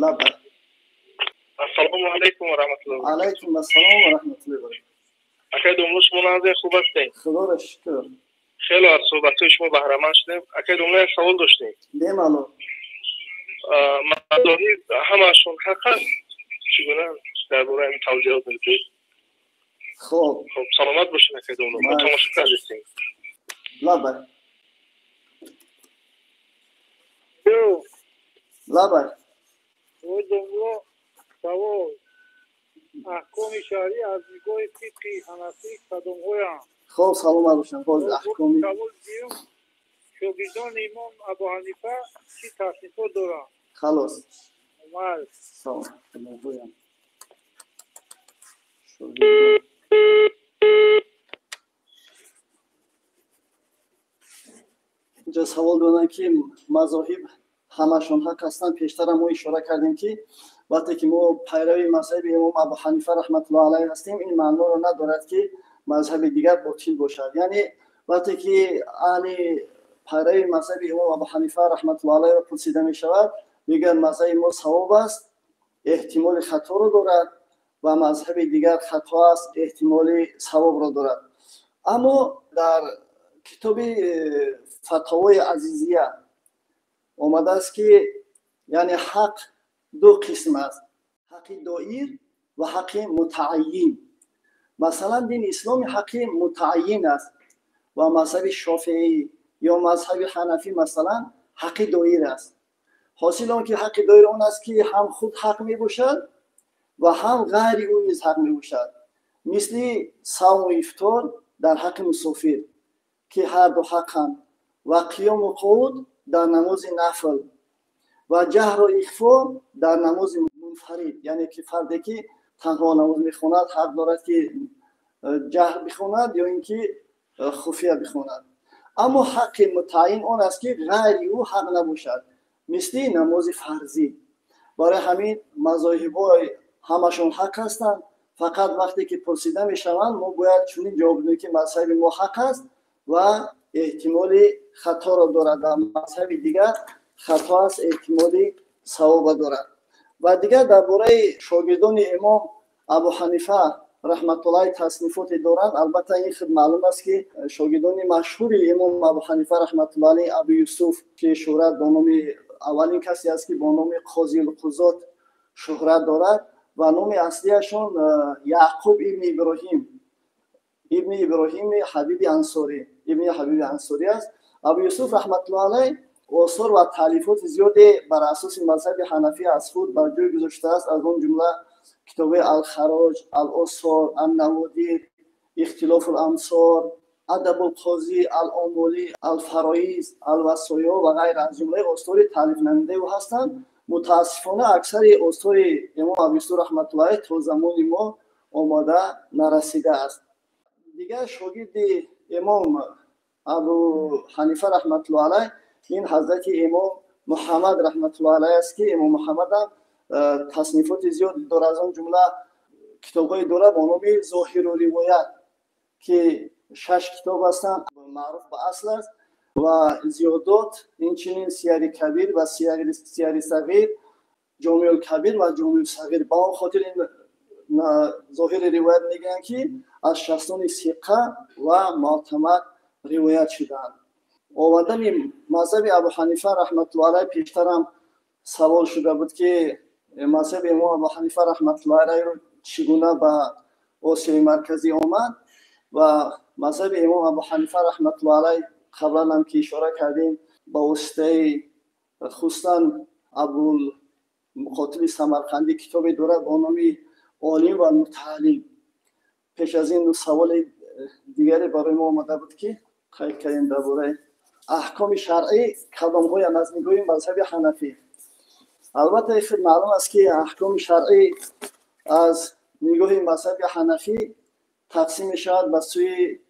لبه. السلام علیکم و رحمت الله. علیکم السلام و رحمت الله. اکید امروز شما نازه خوب هستین؟ خدا را شکر. خیلی از صحبت شما بهره مند شدیم. اکید امروز سوال داشتیم. بله. مذاهب همشون حق است. چگونه درباره این توضیحات میدید؟ خب سلامت باشین اکید امروز. ما تماشاگر هستیم. لبه. لبه. و جمله سوال احکام شرعی از نگاه فقهی حنفی کدام‌هایند؟ خب سلام باشین. باز احکامی سوال دیگه شاگردان امام ابو حنیفه چی تصنیفات دارند؟ خلاص. عمل سلام. بگویم. اینجا سوال دادن که مذاهب همشون حق هستند. پیشتر ما اشاره کردیم که وقتی که ما پیروی مذهب امام ابو حنیفه رحمت الله علیه هستیم این معنی رو ندارد که مذهب دیگر باطل باشد. یعنی وقتی که اهل پیروی مذهب امام ابو حنیفه رحمت الله علیه را پرسیده می شود میگن مذهب ما صواب است، احتمال خطا رو دارد و مذهب دیگر خطا است، احتمال صواب رو دارد. اما در کتاب فتاوای عزیزیه آمده است که یعنی حق دو قسم است، حق دایر و حق متعین. مثلا دین اسلام حق متعین است و مذهب شافعی یا مذهب حنفی مثلا حق دایر است. حاصل آن که حق دایر آن است که هم خود حق می باشد و هم غیر او نیز حق می باشد، مثل صوم و افطار در حق مسافر که هر دو حقند و قیام و قعود در نماز نفل و جهر و اخفا در نماز منفرد، یعنی که فردی که تنها نماز میخواند حق دارد که جهر بخواند یا اینکه خفیه بخواند. اما حق متعین آن است که غیر او حق نباشد، مثل نماز فرضی. برای همین مذاهب همشون حق هستند، فقط وقتی که پرسیده میشوند ما باید چنین جواب بدهیم که مذهب ما حق است و احتمال خطا را دارد و مذهب دیگر خطا است، احتمال صواب دارد. و دیگر درباره شاگردان امام ابو حنیفه رحمت الله تصنیفات دارند. البته این خود معلوم است که شاگردان مشهور امام ابو حنیفه رحمت الله علیه ابو یوسف که شهرت با نام اولین کسی است که با نام قاضی القضات شهرت دارد و نام اصلیشون یعقوب ابن ابراهیم حبیب انصاری است. ابو یوسف رحمت الله علیه آثار و تالیفات زیادی بر اساس مذهب حنفی از خود بر جای گذاشته است. از آن جمله کتاب الخراج، الاثار، النوادر، اختلاف الامصار، ادب القاضی، الامولی، الفرائض، الوصایا و غیر از جمله آثار تالیف نموده او هستند. متاسفانه اکثر آثار امام ابو یوسف رحمت الله علیه تا زمان ما آماده نرسیده است. دیگر شاگرد امام ابو حنیفه رحمت الله علیه این حضرت امام محمد رحمت الله علیه است که امام محمد هم تصنیفات زیاد دارد. از آن جمله کتاب‌های دارد با نام ظاهر و روایت که 6 کتاب هستند، معروف به اصل است و زیادات این چنین سیر کبیر و سیر صغیر، جامع الکبیر و جامع الصغیر. با اون خاطر این ظاهر روایت میگن که از شخصان ثقه و معتمد روایت شدند. آمدن مذهب ابو حنیفه رحمت الله علیه پیشتر هم سوال شده بود که مذهب امام ابو حنیفه رحمت الله علیه رو چگونه به آسیای مرکزی آمد و مذهب امام ابو حنیفه رحمت الله علیه قبلا هم که اشاره کردیم با واسطه خصوصا ابو مقاتل سمرقندی کتاب دارد با نام عالم و متعلم. پیش از این سوال دیگری برای ما آمده بود که خیلی کردیم درباره احکام شرعی کدام‌های از نگاه مذهب حنفی. البته خیلی معلوم است که احکام شرعی از نگاه مذهب حنفی تقسیم می‌شود به سوی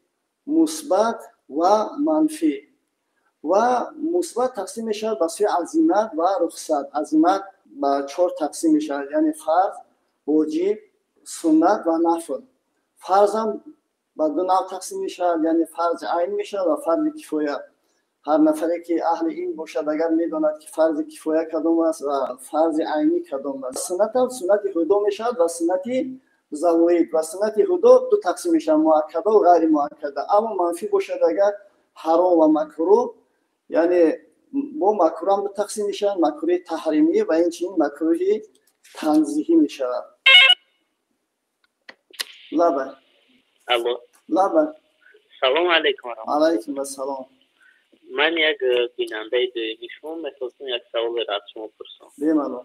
مثبت و منفی. و مثبت تقسیم می‌شود به سوی عزیمت و رخصت. عزیمت به 4 تقسیم می‌شود، یعنی فرض، واجب، سنت و نفل. فرض هم به 2 نوع تقسیم می‌شود، یعنی فرض عین می‌شود و فرض کفایه. هر نفری که اهل این باشد اگر میداند که فرض کفایه کدام است و فرض عینی کدام است. سنت هم سنت هدا میشد و سنت زوائد. و سنت هدا دو تقسیم میشن، مؤکده و غیر مؤکده. اما منفی باشد اگر حرام و مکروه، یعنی با مکروه هم دو تقسیم میشن، مکروه تحریمی و اینچنین مکروه تنزیهی میشود. لبه الو، لبه. سلام علیکم. علیکم السلام. من یک بیننده دویمی شما میخواستم یک سوال را از شما پرسم. بیمالا.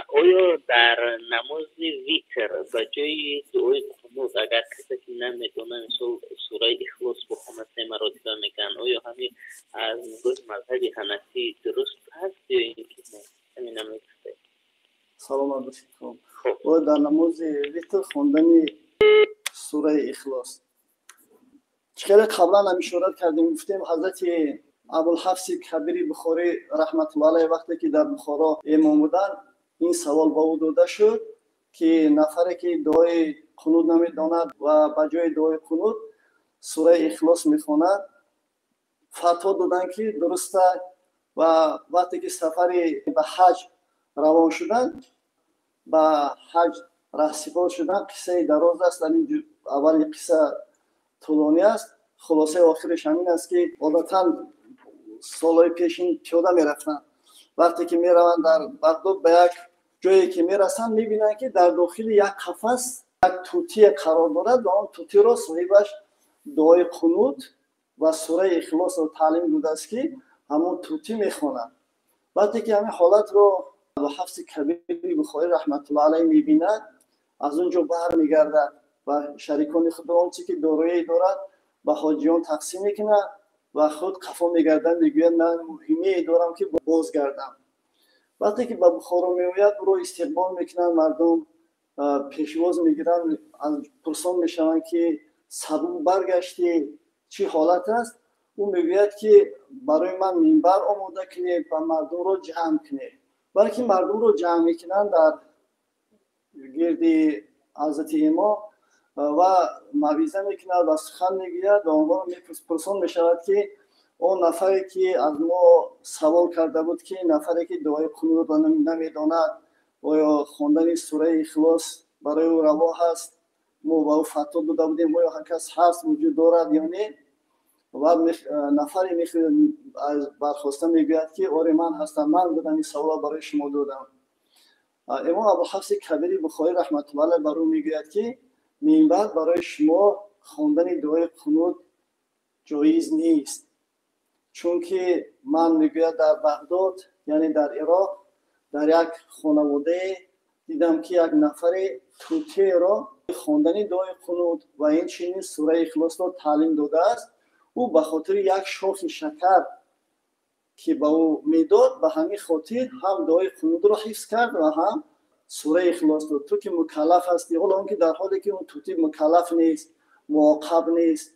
آیا در نماز ویتر به جای دعای قنوت اگر کسی که نمیدونه سوره اخلاص بخونه 3 مرتبه میگن، آیا همین از نگاه مذهب حنفی درست هست یا اینکه همین نمیگسته؟ سلام باشید. و در نماز ویتر خوندن سوره اخلاص چقدر قبلا هم اشاره کردیم، گفتیم حضرت ابوالحفص کبیری بخاری رحمت الله علیه وقتی که در بخارا امام بودن این سوال با او داده شد که نفری که دعای قنوت نمیداند و به جای دعای قنوت سوره اخلاص میخواند، فتوا دادن که درسته. و وقتی که سفر به حج روان شدن، به حج رهسپار شدن، قصه دراز است. اول قصه طولانی است، خلاصه آخرش همین است که عادتا سالهای پیشین پیاده میرفتن. وقتی که میروند در بغداد به یک جایی که میرسن میبینن که در داخل یک قفس یک طوطی قرار دارد و آن طوطی را صاحبش دعای قنوت و سوره اخلاص را تعلیم داده است که همون طوطی میخواند. وقتی که همین حالت را ابوالحفص کبیری بخاری رحمت الله علیه میبیند، از اونجا برمیگردد و شریکان خود را آنچه که دارایی دارد به حاجیان تقسیم میکنه و خود قفا میگردن، میگوید من مهمی دارم که بازگردم. وقتی که به بخارا میآید او را استقبال میکنن، مردم پیشواز میگیرن، از پرسان میشوند که سبب برگشتی چی حالت است؟ او میگوید که برای من منبر آماده کنید و مردم را جمع کنید. بلکه مردم را جمع میکنن در گرد حضرت امام و موعظه میکند و سخن میگوید و آنها پرسان میشود که اون نفری که از ما سوال کرده بود که نفری که دعای قنوت را نمیداند آیا خواندن سوره اخلاص برای او روا هست، ما با او فتوا داده بودیم آیا هر کس هست وجود دارد یا نه؟ و نفری از برخواسته میگوید که آره من هستم، من بودم این سوال برای شما دادم. امام ابوالحفص کبیری بخاری رحمت الله علیه بر او میگوید که منبر برای شما خواندن دعای قنوت جایز نیست، چون که من میگوید در بغداد یعنی در عراق در یک خانواده دیدم که یک نفر طوطی را خواندن دعای قنوت و این چنین سوره اخلاص را تعلیم داده است. او به خاطر یک شاخ شکر که به او میداد به همین خاطر هم دعای قنوت را حفظ کرد و هم سوره اخلاص داد. تو که مکلف هستی، حالا اون که در حالی که اون طوطی مکلف نیست، معاقب نیست،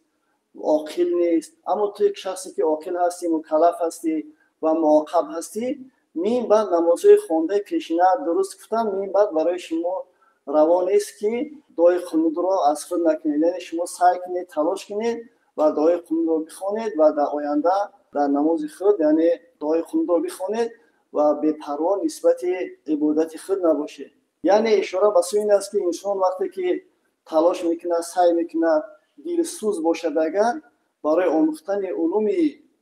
عاقل نیست، اما تو یک شخصی که عاقل هستی، مکلف هستی و معاقب هستی، مین بعد نمازهای خوانده پیشینه درست گفتن، مین بعد برای شما روا نیست که دعای قنوت را از خود نکنید. یعنی شما سعی کنید، تلاش کنید و دعای قنوت را بخوانید و در آینده در نماز خود یعنی دعای قنوت را بخوانید و بی‌پروا نسبت عبادت خود نباشید. یعنی اشاره به این است که انسان وقتی که تلاش میکنه، سعی میکنه، دلسوز باشد اگر برای آموختن علوم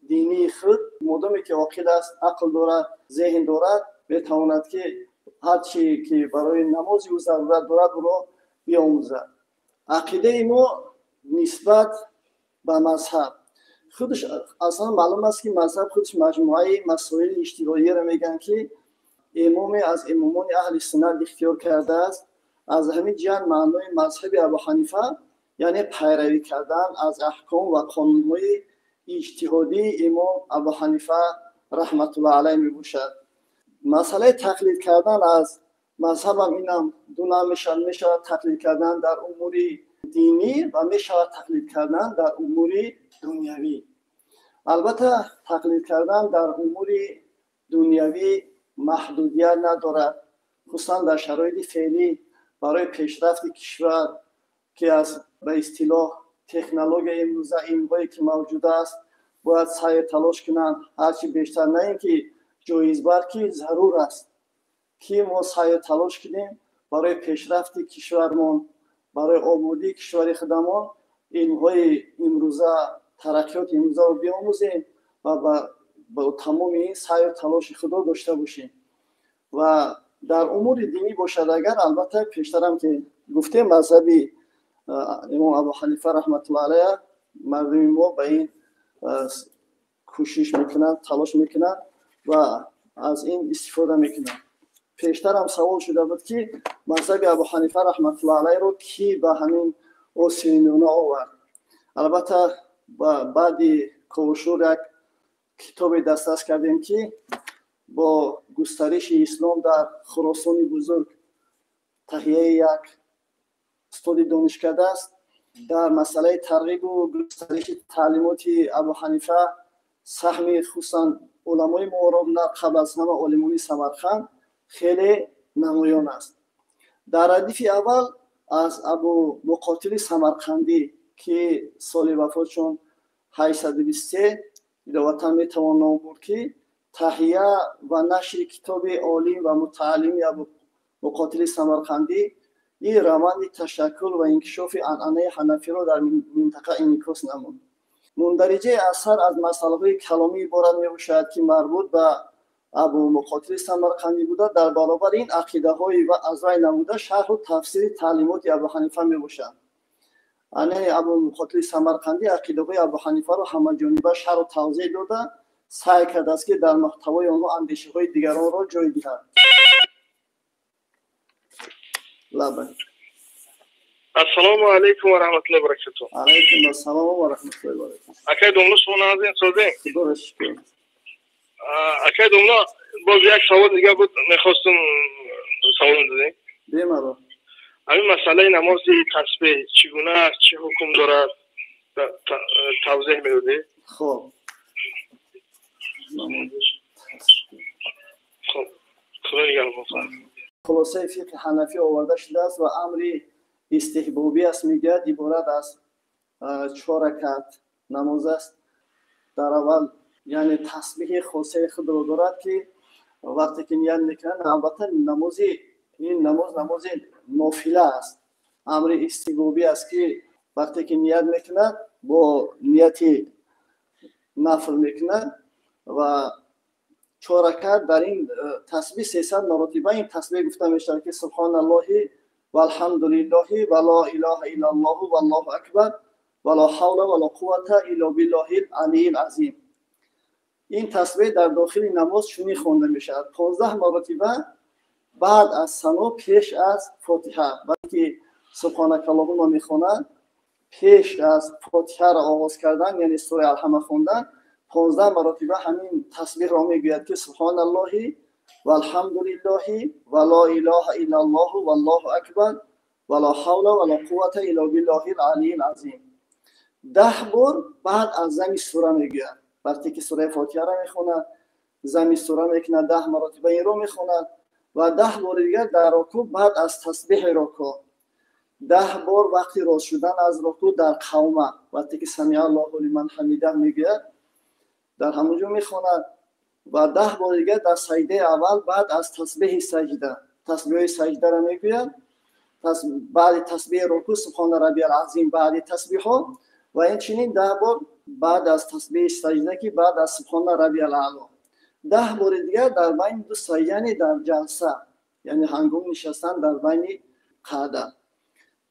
دینی خود، مادامی که عاقل است، عقل دارد، ذهن دارد، بتواند که هر چی که برای نماز او ضرورت دارد او را بیاموزد. عقیده ما نسبت به مذهب خودش اصلا معلوم است که مذهب خودش مجموعه مسائل اجتماعی را میگن که امام از امامان اهل سنت اختیار کرده است. از همین جهت معنای مذهب ابو حنیفه یعنی پیروی کردن از احکام و قانون‌های اجتهادی امام ابو حنیفه رحمت الله علیه می باشد. مسئله تقلید کردن از مذهب هم اینم دو نوع میشه تقلید کردن در امور دینی و میشه تقلید کردن در امور دنیوی. البته تقلید کردن در امور دنیوی محدودیت ندارد، خصوصا در شرایط فعلی برای پیشرفت کشور که از به اصطلاح تکنولوژی امروزه اینهایی که موجود است باید سعی تلاش کنند هرچی بیشتر، نه اینکه جایز بلکه ضرور است که ما سعی تلاش کنیم برای پیشرفت کشورمان، برای آبادی کشور خودمان علم‌های امروزه، ترقیات امروزه رو بیاموزیم و با تمام این سعی و تلاش خدا داشته باشیم. و در امور دینی باشد اگر البته پیشترم که گفتیم مذهبی امام ابو حنیفه رحمت الله علیه مردم ما به این کوشش میکنند، تلاش میکنند و از این استفاده میکنند. پیشتر هم سوال شده بود که مذهب ابو حنیفه رحمت الله علیه رو کی به همین آسیانیانه آورد. البته بعد کوشور یک کتاب دسترس کردیم که با گسترش اسلام در خراسان بزرگ تهیه یک استودی دانشکده است در مسئله ترغیب و گسترش تعلیمات ابو حنیفه سهم خصوصا علمای معارف نه قبل از همه علمان سمرقند خیلی نمایان است. در ردیف اول از ابو مقاتل سمرقندی که سال وفاتشون 823 در وطن میتوان نام برد که تهیه و نشر کتاب عالم و متعلم ابو مقاتل سمرقندی این روند تشکل و انکشاف عنعنه حنفی را در منطقه انعکاس نمود. مندرجه اثر از مسائل کلامی عبارت میباشد که مربوط به ابو مقاتل سمرقندی بوده، در برابر این عقیده های و از رای نموده شرح و تفسیر تعلیمات ابو حنیفه میباشد. یعنی ابو مقاتل سمرقندی عقیده های ابو حنیفه را همه جانبه شرح و توضیح داده، سعی کرده است که در محتوای آنها اندیشه های دیگران را جای دهد. السلام علیکم و رحمت الله و برکاته. علیکم السلام و رحمت الله و برکاته. اکای دوملو شما نازین سازه؟ خدا شکر. اکای دوملو باز یک سوال دیگه بود میخواستم سوال دادیم. بیمارو. همین مسئله نماز تسبیح چگونه است، چه حکم دارد توضیح میدادی؟ خب. خب خدا نگهدار. خلاصه فقه حنفی آورده شده است و امر استحبابی است، میگه عبارت از 4 رکعت نماز است. در اول یعنی تسبیح خاصه خود را دارد که وقتی که نیت میکنن، البته نماز نافله است، امر استحبابی است که وقتی که نیت میکنن با نیت نفل میکنن و 4 رکعت در این تسبیح 300 مرتبه این تسبیح گفته میشه که سبحان الله و الحمد لله و لا اله الا الله و الله اکبر و لا حول و لا قوت الا بالله العلی العظیم. این تسبیح در داخل نماز چنین خوانده میشه: 15 مرتبه بعد از ثنا پیش از فاتحه. وقتی سبحانك اللهم میخوانند پیش از فاتحه را آغاز کردن یعنی سوره الحمد خواندن 15 مرتبه همین تسبیح را میگوید که سبحان الله و الحمد لله و لا اله الا الله و الله اکبر و لا حول و لا قوت الا بالله العلی العظیم. 10 بار بعد از زمین سوره میگوید. وقتی که سوره فاتحه را میخواند زمین سوره میکنه 10 مرتبه این را میخواند و 10 بار دیگر در رکوع بعد از تسبیح رکوع 10 بار وقتی راست شدن از رکوع در قومه وقتی که سمیع الله لمن حمیده میگوید در همونجا میخواند و 10 بار دیگر در سجده اول بعد از تسبیح سجده تسبیح سجده را میگوید. بعد تسبیح رکوع سبحان ربی العظیم بعد تسبیح ها و این چنین 10 بار بعد از تسبیح سجده که بعد از سبحان ربی الاعلی 10 بار دیگر در بین دو سجده یعنی در جلسه یعنی هنگام نشستن در بین قعده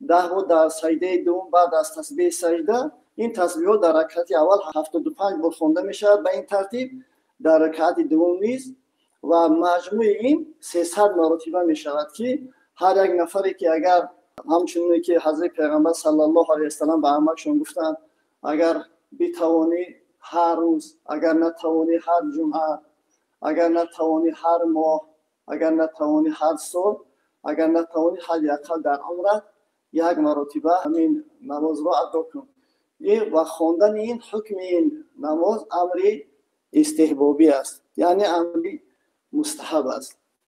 10 بار در سجده دوم بعد از تسبیح سجده. این تسبیح در رکعت اول 75 بار خوانده میشه به این ترتیب در رکعت دوم نیز و مجموع این 300 مرتبه میشود که هر یک نفری که اگر همچنین که حضرت پیغمبر صلی الله علیه و سلم به امه‌شون گفتند اگر بتوانی هر روز اگر نتوانی هر جمعه اگر نتوانی هر ماه اگر نتوانی هر سال اگر نتوانی حداقل در عمرت 1 مرتبه همین نماز را ادا کن. و خواندن این حکم این نماز امر استحبابی است یعنی امر مستحب است.